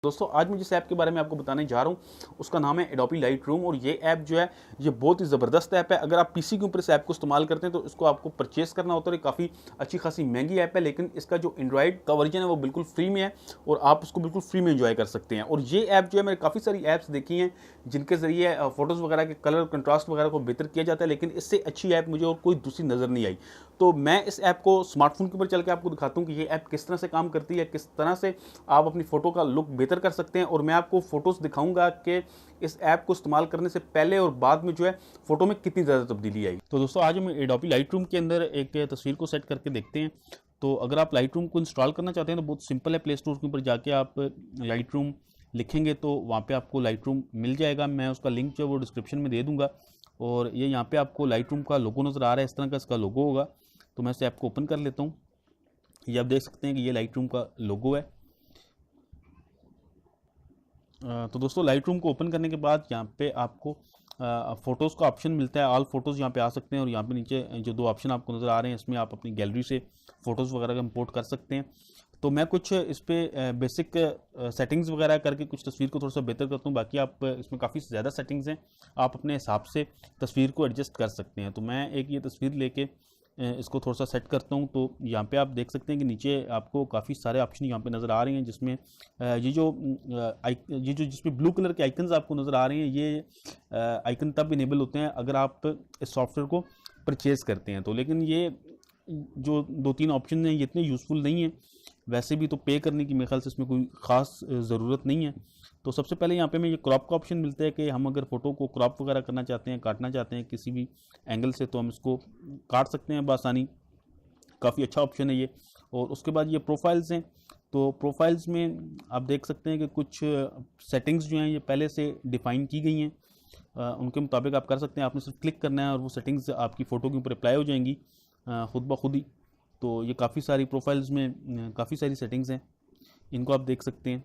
दोस्तों आज मैं जिस ऐप के बारे में आपको बताने जा रहा हूँ उसका नाम है एडोबी लाइटरूम। और ये ऐप जो है ये बहुत ही ज़बरदस्त ऐप है। अगर आप पीसी के ऊपर इस ऐप को इस्तेमाल करते हैं तो इसको आपको परचेस करना होता है। ये काफ़ी अच्छी खासी महंगी ऐप है, लेकिन इसका जो एंड्रॉइड का वर्जन है वो बिल्कुल फ्री में है और आप उसको बिल्कुल फ्री में एंजॉय कर सकते हैं। और ये ऐप जो है मैंने काफ़ी सारी ऐप्स देखी हैं जिनके ज़रिए फ़ोटोज़ वगैरह के कलर कंट्रास्ट वगैरह को बेहतर किया जाता है, लेकिन इससे अच्छी ऐप मुझे और कोई दूसरी नज़र नहीं आई। तो मैं इस ऐप को स्मार्टफोन के ऊपर चल के आपको दिखाता हूँ कि ये ऐप किस तरह से काम करती है, किस तरह से आप अपनी फ़ोटो का लुक बेहतर कर सकते हैं। और मैं आपको फ़ोटोज़ दिखाऊंगा कि इस ऐप को इस्तेमाल करने से पहले और बाद में जो है फ़ोटो में कितनी ज़्यादा तब्दीली आई। तो दोस्तों आज हम एडोबी लाइटरूम के अंदर एक तस्वीर को सेट करके देखते हैं। तो अगर आप लाइटरूम को इंस्टॉल करना चाहते हैं तो बहुत सिंपल है। प्ले स्टोर के ऊपर जाके आप लाइटरूम लिखेंगे तो वहाँ पे आपको लाइटरूम मिल जाएगा। मैं उसका लिंक जो है वो डिस्क्रिप्शन में दे दूँगा। और ये यहाँ पे आपको लाइटरूम का लोगो नज़र आ रहा है, इस तरह का इसका लोगो होगा। तो मैं इस ऐप को ओपन कर लेता हूँ। ये आप देख सकते हैं कि ये लाइटरूम का लोगो है। तो दोस्तों लाइटरूम को ओपन करने के बाद यहाँ पे आपको फ़ोटोज़ का ऑप्शन मिलता है। ऑल फोटोज़ यहाँ पे आ सकते हैं और यहाँ पे नीचे जो दो ऑप्शन आपको नज़र आ रहे हैं इसमें आप अपनी गैलरी से फ़ोटोज़ वगैरह का इंपोर्ट कर सकते हैं। तो मैं कुछ इस पर बेसिक सेटिंग्स वगैरह करके कुछ तस्वीर को थोड़ा सा बेहतर करता हूँ। बाकी आप इसमें काफ़ी ज़्यादा सेटिंग्स हैं, आप अपने हिसाब से तस्वीर को एडजस्ट कर सकते हैं। तो मैं एक ये तस्वीर लेके इसको थोड़ा सा सेट करता हूँ। तो यहाँ पे आप देख सकते हैं कि नीचे आपको काफ़ी सारे ऑप्शन यहाँ पे नज़र आ रहे हैं, जिसमें ये जो जिसमें ब्लू कलर के आइकन्स आपको नज़र आ रहे हैं, ये आइकन तब इनेबल होते हैं अगर आप इस सॉफ्टवेयर को परचेज़ करते हैं। तो लेकिन ये जो दो तीन ऑप्शन हैं ये इतने यूज़फुल नहीं है। वैसे भी तो पे करने की मेरे ख्याल से इसमें कोई ख़ास ज़रूरत नहीं है। तो सबसे पहले यहाँ पे हमें ये क्रॉप का ऑप्शन मिलता है कि हम अगर फ़ोटो को क्रॉप वगैरह करना चाहते हैं, काटना चाहते हैं किसी भी एंगल से, तो हम इसको काट सकते हैं बआसानी। काफ़ी अच्छा ऑप्शन है ये। और उसके बाद ये प्रोफाइल्स हैं। तो प्रोफाइल्स में आप देख सकते हैं कि कुछ सेटिंग्स जो हैं ये पहले से डिफ़ाइन की गई हैं, उनके मुताबिक आप कर सकते हैं। आपने सिर्फ क्लिक करना है और वो सेटिंग्स आपकी फ़ोटो के ऊपर अप्लाई हो जाएंगी खुद ब खुद ही। तो ये काफ़ी सारी प्रोफाइल्स में काफ़ी सारी सेटिंग्स हैं, इनको आप देख सकते हैं।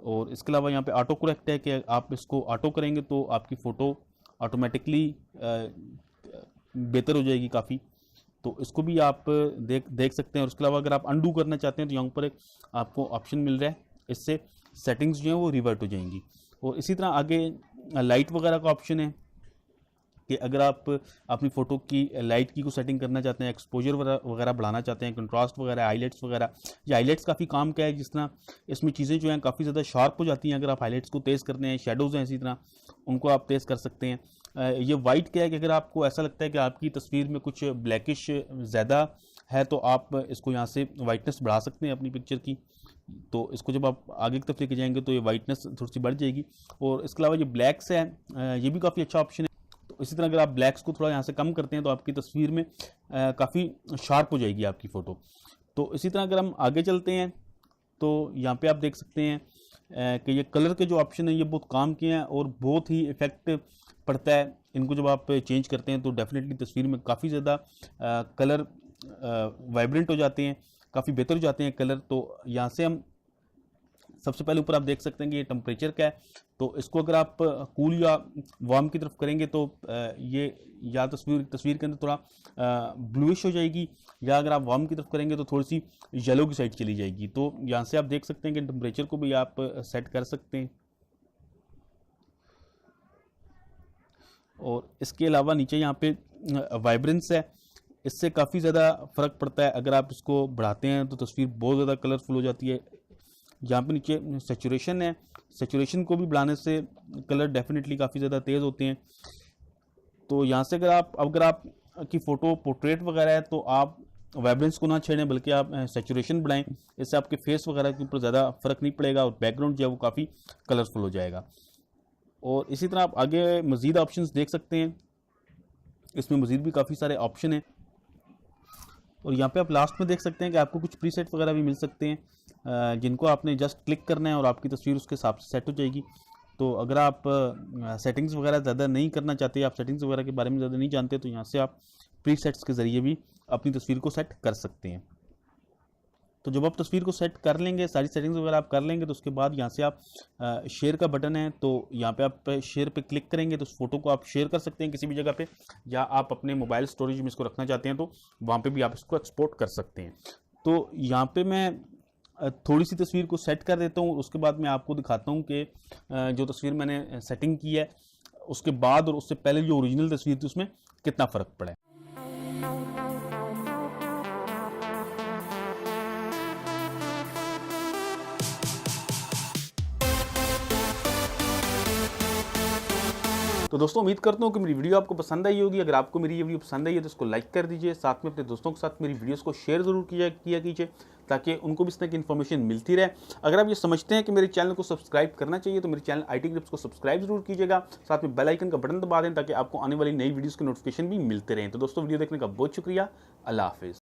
और इसके अलावा यहाँ पे ऑटो करेक्ट है कि आप इसको ऑटो करेंगे तो आपकी फ़ोटो ऑटोमेटिकली बेहतर हो जाएगी काफ़ी। तो इसको भी आप देख सकते हैं। और उसके अलावा अगर आप अंडू करना चाहते हैं तो यहाँ पर एक आपको ऑप्शन मिल रहा है, इससे सेटिंग्स जो हैं वो रिवर्ट हो जाएंगी। और इसी तरह आगे लाइट वगैरह का ऑप्शन है कि अगर आप अपनी फ़ोटो की लाइट की को सेटिंग करना चाहते हैं, एक्सपोजर वगैरह बढ़ाना चाहते हैं, कंट्रास्ट वगैरह, हाईलाइट्स वगैरह। ये हाईलाइट्स काफ़ी काम का है, जिस तरह इसमें चीज़ें जो हैं काफ़ी ज़्यादा शार्प हो जाती हैं अगर आप हाईलाइट्स को तेज़ करते हैं। शेडोज़ हैं इसी तरह, उनको आप तेज़ कर सकते हैं। ये वाइट क्या है कि अगर आपको ऐसा लगता है कि आपकी तस्वीर में कुछ ब्लैकिश ज़्यादा है तो आप इसको यहाँ से वाइटनेस बढ़ा सकते हैं अपनी पिक्चर की। तो इसको जब आप आगे की तरफ लेके जाएंगे तो ये वाइटनेस थोड़ी सी बढ़ जाएगी। और इसके अलावा ये ब्लैक्स है, ये भी काफ़ी अच्छा ऑप्शन है। तो इसी तरह अगर आप ब्लैक्स को थोड़ा यहाँ से कम करते हैं तो आपकी तस्वीर में काफ़ी शार्प हो जाएगी आपकी फ़ोटो। तो इसी तरह अगर हम आगे चलते हैं तो यहाँ पे आप देख सकते हैं कि ये कलर के जो ऑप्शन है ये बहुत काम के हैं और बहुत ही इफ़ेक्ट पड़ता है। इनको जब आप चेंज करते हैं तो डेफिनेटली तस्वीर में काफ़ी ज़्यादा कलर वाइब्रेंट हो जाते हैं, काफ़ी बेहतर हो जाते हैं कलर। तो यहाँ से हम सबसे पहले ऊपर आप देख सकते हैं कि ये टेम्परेचर का है। तो इसको अगर आप कूल या वार्म की तरफ करेंगे तो ये या तस्वीर के अंदर थोड़ा ब्लूइश हो जाएगी, या अगर आप वार्म की तरफ करेंगे तो थोड़ी सी येलो की साइड चली जाएगी। तो यहाँ से आप देख सकते हैं कि टेम्परेचर को भी आप सेट कर सकते हैं। और इसके अलावा नीचे यहाँ पे वाइब्रेंस है, इससे काफ़ी ज़्यादा फ़र्क पड़ता है। अगर आप इसको बढ़ाते हैं तो तस्वीर बहुत ज़्यादा कलरफुल हो जाती है। यहाँ पे नीचे सेचुरेशन है, सेचुरेशन को भी बढ़ाने से कलर डेफिनेटली काफ़ी ज़्यादा तेज़ होते हैं। तो यहाँ से अगर आप की फ़ोटो पोर्ट्रेट वगैरह है तो आप वाइब्रेंस को ना छेड़ें बल्कि आप सेचुरेशन बढ़ाएं। इससे आपके फेस वगैरह के ऊपर ज़्यादा फ़र्क नहीं पड़ेगा और बैकग्राउंड जो है वो काफ़ी कलरफुल हो जाएगा। और इसी तरह आप आगे मज़ीद ऑप्शंस देख सकते हैं, इसमें मज़ीद भी काफ़ी सारे ऑप्शन हैं। और यहाँ पे आप लास्ट में देख सकते हैं कि आपको कुछ प्रीसेट वगैरह भी मिल सकते हैं जिनको आपने जस्ट क्लिक करना है और आपकी तस्वीर उसके हिसाब से सेट हो जाएगी। तो अगर आप सेटिंग्स वगैरह ज़्यादा नहीं करना चाहते, आप सेटिंग्स वगैरह के बारे में ज़्यादा नहीं जानते, तो यहाँ से आप प्रीसेट्स के ज़रिए भी अपनी तस्वीर को सेट कर सकते हैं। तो जब आप तस्वीर को सेट कर लेंगे, सारी सेटिंग्स वगैरह आप कर लेंगे, तो उसके बाद यहाँ से आप शेयर का बटन है तो यहाँ पे आप शेयर पे क्लिक करेंगे तो उस फोटो को आप शेयर कर सकते हैं किसी भी जगह पे, या आप अपने मोबाइल स्टोरेज में इसको रखना चाहते हैं तो वहाँ पे भी आप इसको एक्सपोर्ट कर सकते हैं। तो यहाँ पे मैं थोड़ी सी तस्वीर को सेट कर देता हूँ, उसके बाद मैं आपको दिखाता हूँ कि जो तस्वीर मैंने सेटिंग की है उसके बाद और उससे पहले जो ओरिजिनल तस्वीर थी उसमें कितना फ़र्क पड़ा है। तो दोस्तों उम्मीद करता हूँ कि मेरी वीडियो आपको पसंद आई होगी। अगर आपको मेरी ये वीडियो पसंद आई है तो इसको लाइक कर दीजिए, साथ में अपने दोस्तों के साथ मेरी वीडियोस को शेयर ज़रूर किया कीजिए ताकि उनको भी इस तरह की इन्फॉर्मेशन मिलती रहे। अगर आप ये समझते हैं कि मेरे चैनल को सब्सक्राइब करना चाहिए तो मेरे चैनल IT ग्रिप्स को सब्सक्राइब जरूर कीजिएगा, साथ में बेल आइकन का बटन दबा दें ताकि आपको आने वाली नई वीडियोज़ के नोटिफिकेशन भी मिलते रहें। तो दोस्तों वीडियो देखने का बहुत शुक्रिया। अल्लाह हाफिज़।